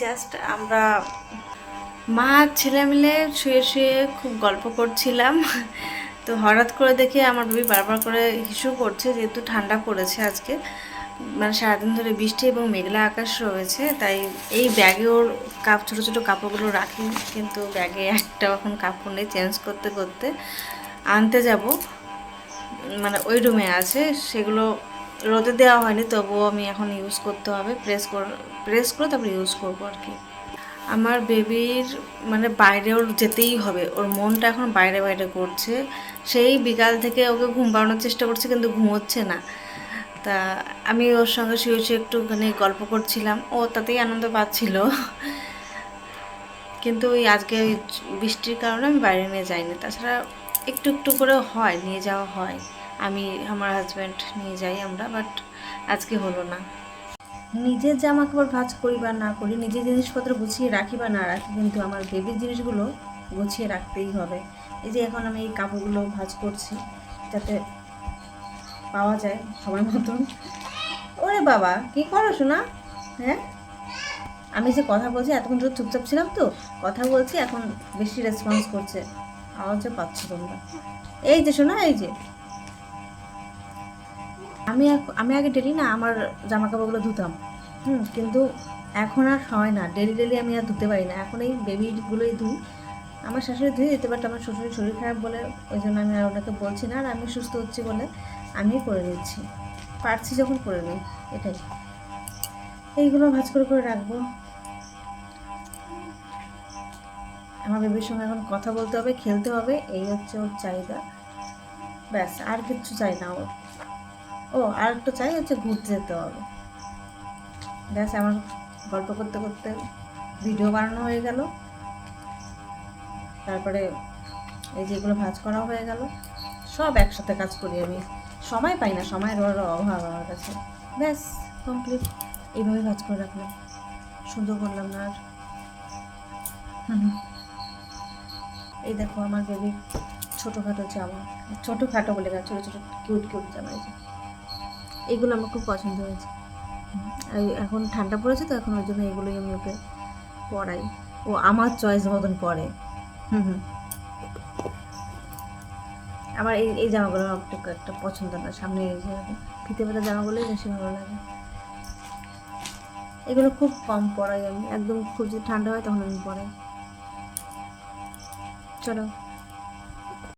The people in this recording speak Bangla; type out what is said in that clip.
জাস্ট আমরা মা ছেলে মিলে শুয়ে শুয়ে খুব গল্প করছিলাম। তো হঠাৎ করে দেখে আমার বেবি বারবার করে হিসু করছে, যেহেতু ঠান্ডা পড়েছে আজকে, মানে সারাদিন ধরে বৃষ্টি এবং মেঘলা আকাশ রয়েছে, তাই এই ব্যাগে ওর ছোটো ছোটো কাপড়গুলো রাখি, কিন্তু ব্যাগে একটা এখন কাপড় নেই। চেঞ্জ করতে করতে আনতে যাব, মানে ওই রুমে আছে, সেগুলো রোদে দেওয়া হয়নি, তবুও আমি এখন ইউজ করতে হবে, প্রেস করে তারপর ইউজ করবো আর কি। আমার বেবির মানে বাইরে ওর যেতেই হবে, ওর মনটা এখন বাইরে বাইরে করছে। সেই বিকাল থেকে ওকে ঘুম পাড়ানোর চেষ্টা করছে, কিন্তু ঘুমোচ্ছে না। তা আমি ওর সঙ্গে শুয়ে শুয়ে একটুখানি গল্প করছিলাম, ও তাতেই আনন্দ পাচ্ছিল। কিন্তু ওই আজকে ওই বৃষ্টির কারণে আমি বাইরে নিয়ে যাইনি, তাছাড়া একটু একটু করে হয়, নিয়ে যাওয়া হয়, আমি আমার হাজব্যান্ড নিয়ে যাই আমরা, বাট আজকে হলো না। নিজের জামা কাপড় ভাঁজ করি বা না করি, নিজের জিনিসপত্র গুছিয়ে রাখি বা না রাখি, কিন্তু আমার বেবির জিনিসগুলো গুছিয়ে রাখতেই হবে। এই যে এখন আমি এই কাপড়গুলো ভাঁজ করছি, যাতে পাওয়া যায় সময় মতন। ওরে বাবা, কি করো শোনা? হ্যাঁ, আমি যে কথা বলছি, এতক্ষণ ধরে চুপচাপ ছিলাম তো, কথা বলছি, এখন বেশি রেসপন্স করছে, আওয়াজও পাচ্ছ তোমরা। এই যে শোনা, এই যে আমি আগে ডেলি না আমার জামা কাপড়গুলো ধুতাম, কিন্তু এখন আর হয় না, ডেলি ডেলি আমি আর ধুতে পারি না, এখন এই বেবিগুলোই ধুই। আমার শাশুড়ি ধুয়ে দিতে, বাট আমার শ্বশুরের শরীর খারাপ বলে ওই জন্য আমি আর ওনাকে বলছি না, আর আমি সুস্থ হচ্ছি বলে আমি করে দিচ্ছি, পারছি যখন করে নিই, এটাই। এইগুলো ভাঁজ করে করে রাখবো। আমার বেবির সঙ্গে এখন কথা বলতে হবে, খেলতে হবে, এই হচ্ছে ওর চাহিদা, ব্যাস, আর কিচ্ছু চাই না ওর। ও আর একটু চাই হচ্ছে ঘুরতে যেতে হবে, ব্যাস। আমার গল্প করতে করতে ভিডিও বানানো হয়ে গেল, তারপরে এই যেগুলো ভাঁজ করা হয়ে গেল, সব একসাথে কাজ করি আমি, সময় পাই না, সময়ের বড় অভাব আমার কাছে। ব্যাস, কমপ্লিট। এইভাবে ভাঁজ করে রাখলাম, সুন্দর করলাম না আর। এই দেখো আমার বেবির ছোটোখাটো জামা, ছোটোখাটো বলে গেছে, ছোটো ছোটো কিউট কিউট জামা, এই যে এইগুলো আমার খুব পছন্দ হয়েছে। এখন ঠান্ডা পড়েছে তো, এখন ওই জন্য এগুলোই আমি ওকে পরাই, ও আমার চয়েস মতন পরে। আমার এই এই জামাগুলো আমার একটু একটা পছন্দ না, সামনে এই যে ফিতে ফিতে জামাগুলোই বেশি ভালো লাগে। এগুলো খুব কম পরাই আমি, একদম খুব যদি ঠান্ডা হয় তখন আমি পরাই। চলো।